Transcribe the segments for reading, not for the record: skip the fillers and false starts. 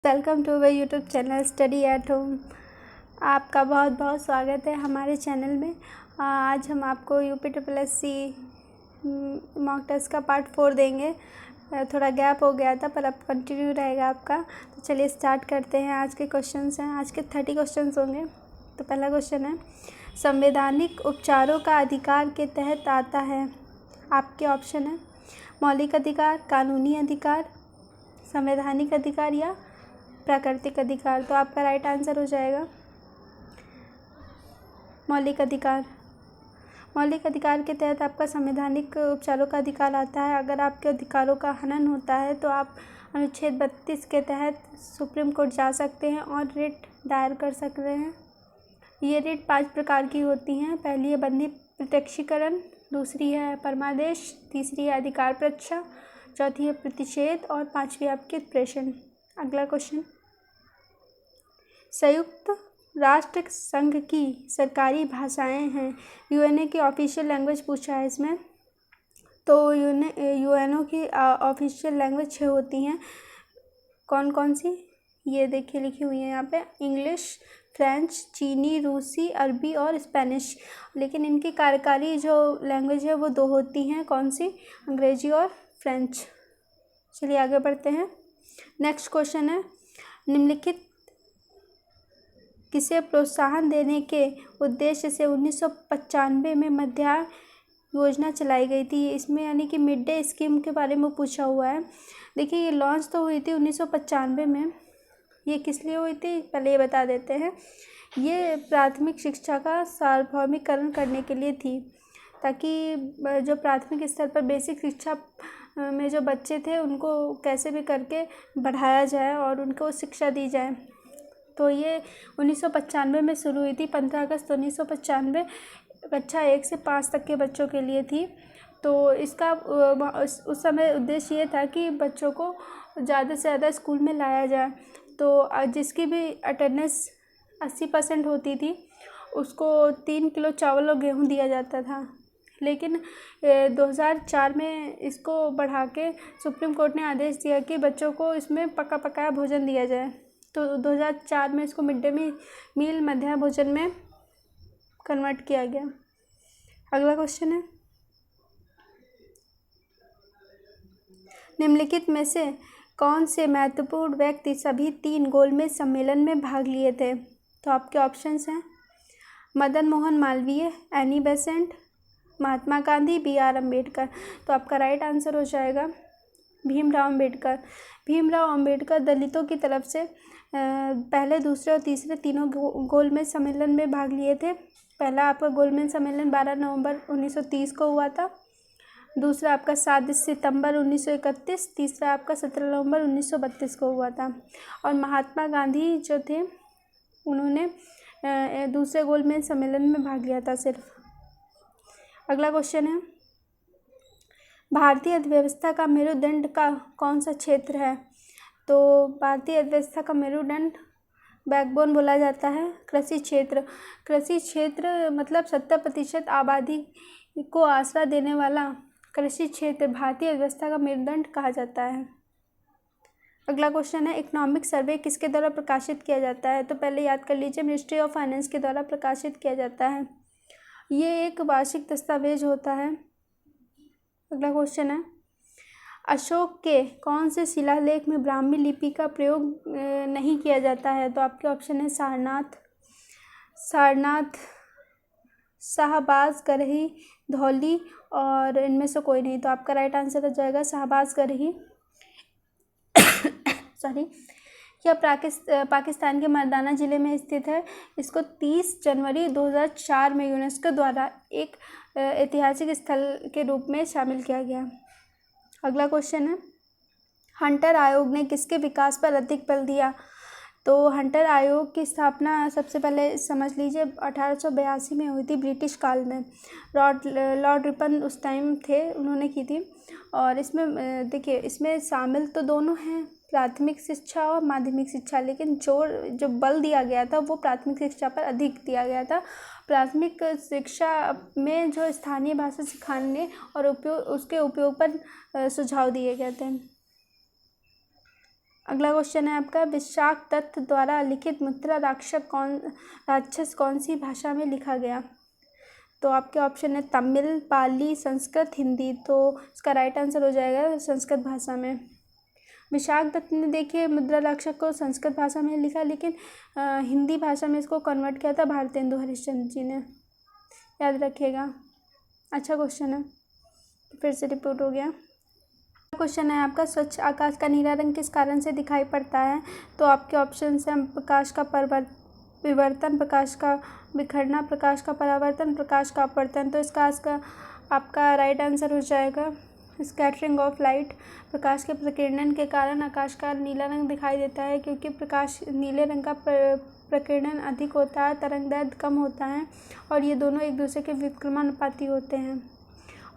Welcome to my YouTube channel study at home. आपका बहुत बहुत स्वागत है हमारे चैनल में। आज हम आपको UPSSC मॉक टेस्ट का पार्ट 4 देंगे। थोड़ा गैप हो गया था पर अब कंटिन्यू रहेगा आपका। तो चलिए स्टार्ट करते हैं। आज के क्वेश्चंस हैं, आज के 30 क्वेश्चंस होंगे। तो पहला क्वेश्चन है, संवैधानिक उपचारों का अधिकार के तहत आता है। आपके ऑप्शन है मौलिक अधिकार, कानूनी अधिकार, संवैधानिक अधिकार या प्राकृतिक अधिकार। तो आपका राइट आंसर हो जाएगा मौलिक अधिकार। मौलिक अधिकार के तहत आपका संवैधानिक उपचारों का अधिकार आता है। अगर आपके अधिकारों का हनन होता है तो आप अनुच्छेद 32 के तहत सुप्रीम कोर्ट जा सकते हैं और रिट दायर कर सकते हैं। ये रिट 5 प्रकार की होती हैं। पहली है बंदी प्रत्यक्षीकरण, दूसरी है परमादेश, तीसरी है अधिकार परीक्षा, चौथी है प्रतिषेध और पांचवी आपकी प्रेषण। अगला क्वेश्चन, संयुक्त राष्ट्र संघ की सरकारी भाषाएं हैं। यूएनओ की ऑफिशियल लैंग्वेज पूछा है इसमें। तो यूएनओ की ऑफिशियल लैंग्वेज 6 होती हैं। कौन कौन सी, ये देखिए लिखी हुई है यहाँ पे, इंग्लिश, फ्रेंच, चीनी, रूसी, अरबी और स्पेनिश। लेकिन इनकी कार्यकारी जो लैंग्वेज है वो 2 होती हैं। कौन सी, अंग्रेजी और फ्रेंच। चलिए आगे बढ़ते हैं। नेक्स्ट क्वेश्चन है, निम्नलिखित किसे प्रोत्साहन देने के उद्देश्य से 1995 में मध्याह्न योजना चलाई गई थी। इसमें यानी कि मिड डे स्कीम के बारे में पूछा हुआ है। देखिए ये लॉन्च तो हुई थी 1995 में। ये किस लिए हुई थी पहले ये बता देते हैं। ये प्राथमिक शिक्षा का सार्वभौमिकरण करने के लिए थी, ताकि जो प्राथमिक स्तर पर बेसिक शिक्षा में जो बच्चे थे उनको कैसे भी करके बढ़ाया जाए और उनको शिक्षा दी जाए। तो ये 1995 में शुरू हुई थी। 15 अगस्त 1995 कक्षा 1 से 5 तक के बच्चों के लिए थी। तो इसका उस समय उद्देश्य ये था कि बच्चों को ज़्यादा से ज़्यादा स्कूल में लाया जाए। तो जिसकी भी अटेंडेंस 80% होती थी उसको 3 किलो चावल और गेहूँ दिया जाता था। लेकिन 2004 में इसको बढ़ा के सुप्रीम कोर्ट ने आदेश दिया कि बच्चों को इसमें पका पकाया भोजन दिया जाए। तो 2004 में इसको मिड डे मील मध्याह्न भोजन में कन्वर्ट किया गया। अगला क्वेश्चन है, निम्नलिखित में से कौन से महत्वपूर्ण व्यक्ति सभी 3 गोलमेज सम्मेलन में भाग लिए थे। तो आपके ऑप्शंस हैं Madan Mohan Malviya, Annie Besant, Mahatma Gandhi, BR Ambedkar. तो आपका राइट आंसर हो जाएगा भीमराव अम्बेडकर। भीमराव अम्बेडकर दलितों की तरफ से पहले, दूसरे और तीसरे तीनों गोलमेज सम्मेलन में भाग लिए थे। पहला आपका गोलमेज सम्मेलन 12 नवंबर 1930 को हुआ था। दूसरा आपका 7 सितंबर 1931, तीसरा आपका 17 नवंबर 1932 को हुआ था। और महात्मा गांधी जो थे उन्होंने दूसरे गोलमेज सम्मेलन में भाग लिया था सिर्फ। अगला क्वेश्चन है, भारतीय अर्थव्यवस्था का मेरुदंड का कौन सा क्षेत्र है। तो भारतीय अर्थव्यवस्था का मेरुदंड, बैकबोन बोला जाता है, कृषि क्षेत्र। कृषि क्षेत्र मतलब 70% आबादी को आसरा देने वाला कृषि क्षेत्र भारतीय अर्थव्यवस्था का मेरुदंड कहा जाता है। अगला क्वेश्चन है, इकोनॉमिक सर्वे किसके द्वारा प्रकाशित किया जाता है। तो पहले याद कर लीजिए, मिनिस्ट्री ऑफ फाइनेंस के द्वारा प्रकाशित किया जाता है। ये एक वार्षिक दस्तावेज होता है। अगला क्वेश्चन है, अशोक के कौन से शिलालेख में ब्राह्मी लिपि का प्रयोग नहीं किया जाता है। तो आपके ऑप्शन है सारनाथ, शाहबाज गरही, धौली और इनमें से कोई नहीं। तो आपका राइट आंसर हो जाएगा शाहबाज गरही। सॉरी, यह पाकिस्तान के मर्दाना ज़िले में स्थित है। इसको 30 जनवरी 2004 में यूनेस्को द्वारा एक ऐतिहासिक स्थल के रूप में शामिल किया गया। अगला क्वेश्चन है, हंटर आयोग ने किसके विकास पर अधिक बल दिया। तो हंटर आयोग की स्थापना सबसे पहले समझ लीजिए 1882 में हुई थी, ब्रिटिश काल में। लॉर्ड रिपन उस टाइम थे, उन्होंने की थी। और इसमें देखिए, इसमें शामिल तो दोनों हैं, प्राथमिक शिक्षा और माध्यमिक शिक्षा, लेकिन जो बल दिया गया था वो प्राथमिक शिक्षा पर अधिक दिया गया था। प्राथमिक शिक्षा में जो स्थानीय भाषा सिखाने और उसके उपयोग पर सुझाव दिए गए थे। अगला क्वेश्चन है आपका, विशाखदत्त द्वारा लिखित मुद्रा राक्षस कौन सी भाषा में लिखा गया? तो आपके ऑप्शन है तमिल, पाली, संस्कृत, हिंदी। तो इसका राइट आंसर हो जाएगा संस्कृत भाषा में। विशाखदत्त ने देखिए मुद्रा राक्षस को संस्कृत भाषा में लिखा, लेकिन हिंदी भाषा में इसको कन्वर्ट किया था भारतेंदु हरिश्चंद्र जी ने, याद रखिएगा। अच्छा क्वेश्चन है, फिर से रिपोर्ट हो गया। क्वेश्चन है आपका, स्वच्छ आकाश का नीला रंग किस कारण से दिखाई पड़ता है? तो आपके ऑप्शन हैं प्रकाश का विवर्तन, प्रकाश का बिखरना, प्रकाश का परावर्तन, प्रकाश का अपवर्तन। तो इसका आपका राइट आंसर हो जाएगा स्कैटरिंग ऑफ लाइट। प्रकाश के प्रकीर्णन के कारण आकाश का नीला रंग दिखाई देता है, क्योंकि प्रकाश नीले रंग का प्रकीर्णन अधिक होता है, तरंगदैर्घ्य कम होता है, और ये दोनों एक दूसरे के व्युत्क्रमानुपाती होते हैं।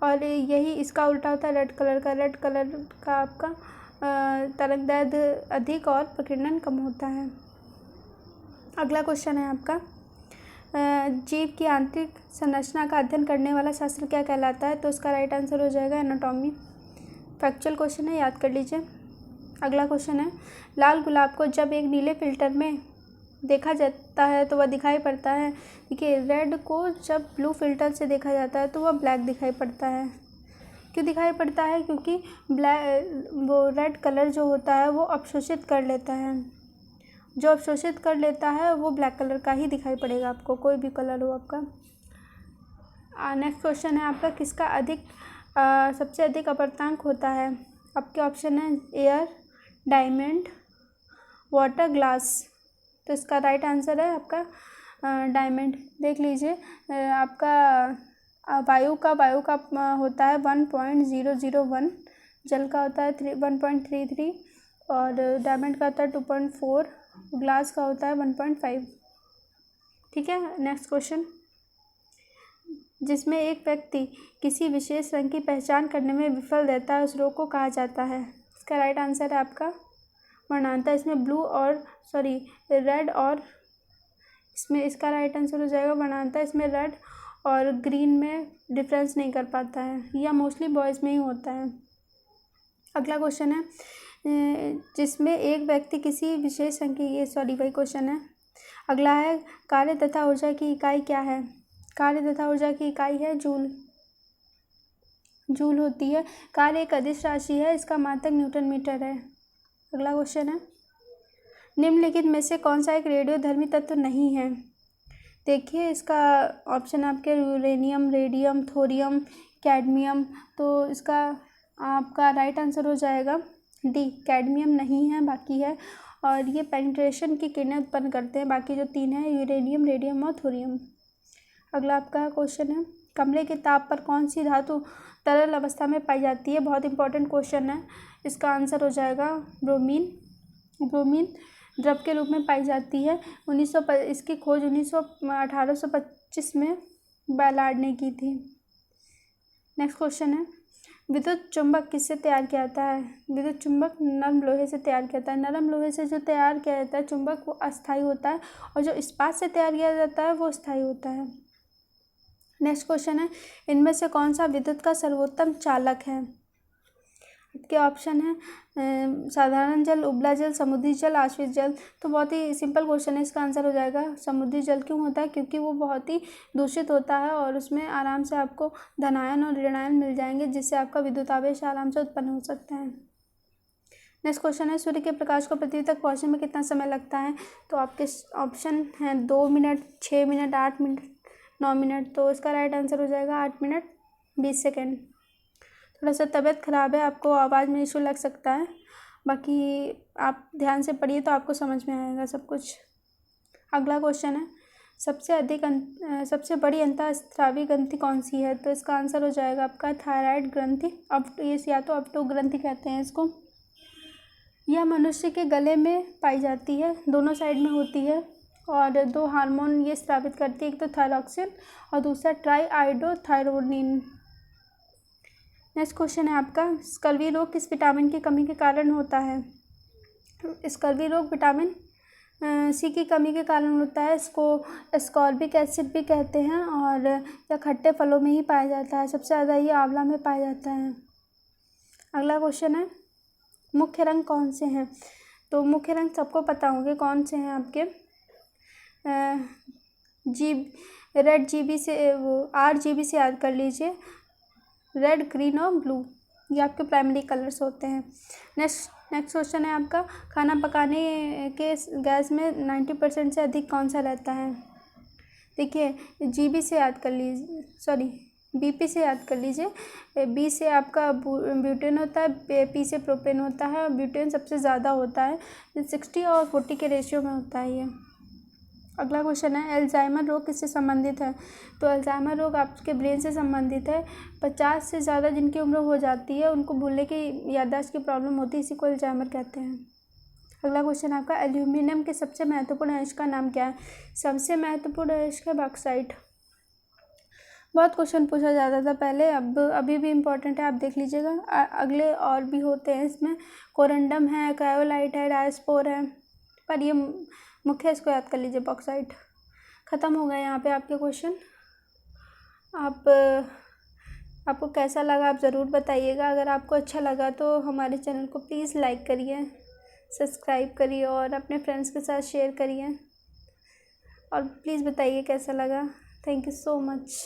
और यही इसका उल्टा होता है रेड कलर का। रेड कलर का आपका तरंगदैर्घ्य अधिक और प्रकीर्णन कम होता है। अगला क्वेश्चन है आपका, जीव की आंतरिक संरचना का अध्ययन करने वाला शास्त्र क्या कहलाता है? तो इसका राइट आंसर हो जाएगा एनाटॉमी। फैक्चुअल क्वेश्चन है, याद कर लीजिए। अगला क्वेश्चन है, लाल गुलाब को जब एक नीले फिल्टर में देखा जाता है तो वह दिखाई पड़ता है। देखिए, रेड को जब ब्लू फिल्टर से देखा जाता है तो वह ब्लैक दिखाई पड़ता है। क्यों दिखाई पड़ता है? क्योंकि वो रेड कलर जो होता है वो अवशोषित कर लेता है। जो अवशोषित कर लेता है वो ब्लैक कलर का ही दिखाई पड़ेगा आपको, कोई भी कलर हो आपका। नेक्स्ट क्वेश्चन है आपका, किसका सबसे अधिक अपवर्तनांक होता है? आपके ऑप्शन है एयर, डायमंड, वाटर, ग्लास। तो इसका राइट आंसर है आपका डायमंड। देख लीजिए, आपका वायु का होता है 1.001, जल का होता है 1.33, और डायमंड का होता है 2.4, ग्लास का होता है 1.5। ठीक है, नेक्स्ट क्वेश्चन, जिसमें एक व्यक्ति किसी विशेष रंग की पहचान करने में विफल रहता है उस रोग को कहा जाता है? इसका राइट आंसर है आपका वर्णांतर। इसमें रेड और इसमें इसका राइट आंसर हो जाएगा वर्णांतर। इसमें रेड और ग्रीन में डिफरेंस नहीं कर पाता है, या मोस्टली बॉयज़ में ही होता है। अगला क्वेश्चन है, जिसमें एक व्यक्ति किसी विशेष रंग की वही क्वेश्चन है। अगला है, कार्य तथा ऊर्जा की इकाई क्या है? कार्य तथा ऊर्जा की इकाई है जूल। जूल होती है। कार्य एक अदिश राशि है, इसका मात्रक न्यूटन मीटर है। अगला क्वेश्चन है, निम्नलिखित में से कौन सा एक रेडियोधर्मी तत्व नहीं है? देखिए, इसका ऑप्शन आपके यूरेनियम, रेडियम, थोरियम, कैडमियम। तो इसका आपका राइट आंसर हो जाएगा डी, कैडमियम नहीं है, बाकी है, और ये पेनिट्रेशन की किरणें उत्पन्न करते हैं। बाकी जो तीन है यूरेनियम, रेडियम और थोरियम। अगला आपका क्वेश्चन है, कमरे के ताप पर कौन सी धातु तरल अवस्था में पाई जाती है? बहुत इंपॉर्टेंट क्वेश्चन है। इसका आंसर हो जाएगा ब्रोमीन। ब्रोमीन द्रव के रूप में पाई जाती है। इसकी खोज 1825 में बैलार्ड ने की थी। नेक्स्ट क्वेश्चन है, विद्युत चुंबक किससे तैयार किया जाता है? विद्युत चुंबक नरम लोहे से तैयार किया जाता है। नरम लोहे से जो तैयार किया जाता है चुंबक, वो अस्थायी होता है, और जो इस्पात से तैयार किया जाता है वो स्थायी होता है। नेक्स्ट क्वेश्चन है, इनमें से कौन सा विद्युत का सर्वोत्तम चालक है? आपके ऑप्शन है साधारण जल, उबला जल, समुद्री जल, आश्रित जल। तो बहुत ही सिंपल क्वेश्चन है, इसका आंसर हो जाएगा समुद्री जल। क्यों होता है? क्योंकि वो बहुत ही दूषित होता है और उसमें आराम से आपको धनायन और ऋणायन मिल जाएंगे, जिससे आपका विद्युत आवेश आराम से उत्पन्न हो सकता है। नेक्स्ट क्वेश्चन है, सूर्य के प्रकाश को पृथ्वी तक पहुँचने में कितना समय लगता है? तो आपके ऑप्शन हैं 2 मिनट, 6 मिनट, 8 मिनट, 9 मिनट। तो इसका राइट आंसर हो जाएगा 8 मिनट 20 सेकेंड। थोड़ा सा तबीयत ख़राब है, आपको आवाज़ में इशू लग सकता है, बाकी आप ध्यान से पढ़िए तो आपको समझ में आएगा सब कुछ। अगला क्वेश्चन है, सबसे बड़ी अंतःस्रावी ग्रंथि कौन सी है? तो इसका आंसर हो जाएगा आपका थायराइड ग्रंथि। या तो अपटो ग्रंथि कहते हैं इसको। यह मनुष्य के गले में पाई जाती है, दोनों साइड में होती है, और 2 हार्मोन ये स्रावित करती है, एक तो थायरॉक्सिन और दूसरा ट्राईआइडोथायरोनिन। नेक्स्ट क्वेश्चन है आपका, स्कर्वी रोग किस विटामिन की कमी के कारण होता है? स्कर्वी रोग विटामिन सी की कमी के कारण होता है। इसको एस्कॉर्बिक एसिड भी कहते हैं, और यह खट्टे फलों में ही पाया जाता है। सबसे ज़्यादा ये आंवला में पाया जाता है। अगला क्वेश्चन है, मुख्य रंग कौन से हैं? तो मुख्य रंग सबको पता होंगे कौन से हैं आपके। रेड GB से वो RGB से याद कर लीजिए, रेड, ग्रीन और ब्लू, ये आपके प्राइमरी कलर्स होते हैं। नेक्स्ट क्वेश्चन है आपका, खाना पकाने के गैस में 90% से अधिक कौन सा रहता है। देखिए GB से याद कर लीजिए, सॉरी BP से याद कर लीजिए। B से आपका ब्यूटेन होता है, P से प्रोपेन होता है, और ब्यूटेन सबसे ज़्यादा होता है, 60 और 40 के रेशियो में होता है ये। अगला क्वेश्चन है, अल्जाइमर रोग किससे संबंधित है। तो अल्जाइमर रोग आपके ब्रेन से संबंधित है। 50 से ज़्यादा जिनकी उम्र हो जाती है उनको भूलने की, याददाश्त की प्रॉब्लम होती है, इसी को अल्जाइमर कहते हैं। अगला क्वेश्चन आपका, एल्यूमिनियम के सबसे महत्वपूर्ण अयस्क का नाम क्या है। सबसे महत्वपूर्ण अयस्क है बॉक्साइट। बहुत क्वेश्चन पूछा जाता था पहले, अभी भी इम्पोर्टेंट है, आप देख लीजिएगा। अगले और भी होते हैं इसमें, कोरंडम है, क्रायोलाइट है, डायस्पोर है, पर ये मुख्य इसको याद कर लीजिए, बॉक्साइट। ख़त्म हो गए यहाँ पे आपके क्वेश्चन। आपको कैसा लगा आप ज़रूर बताइएगा। अगर आपको अच्छा लगा तो हमारे चैनल को प्लीज़ लाइक करिए, सब्सक्राइब करिए और अपने फ्रेंड्स के साथ शेयर करिए, और प्लीज़ बताइए कैसा लगा। Thank you so much.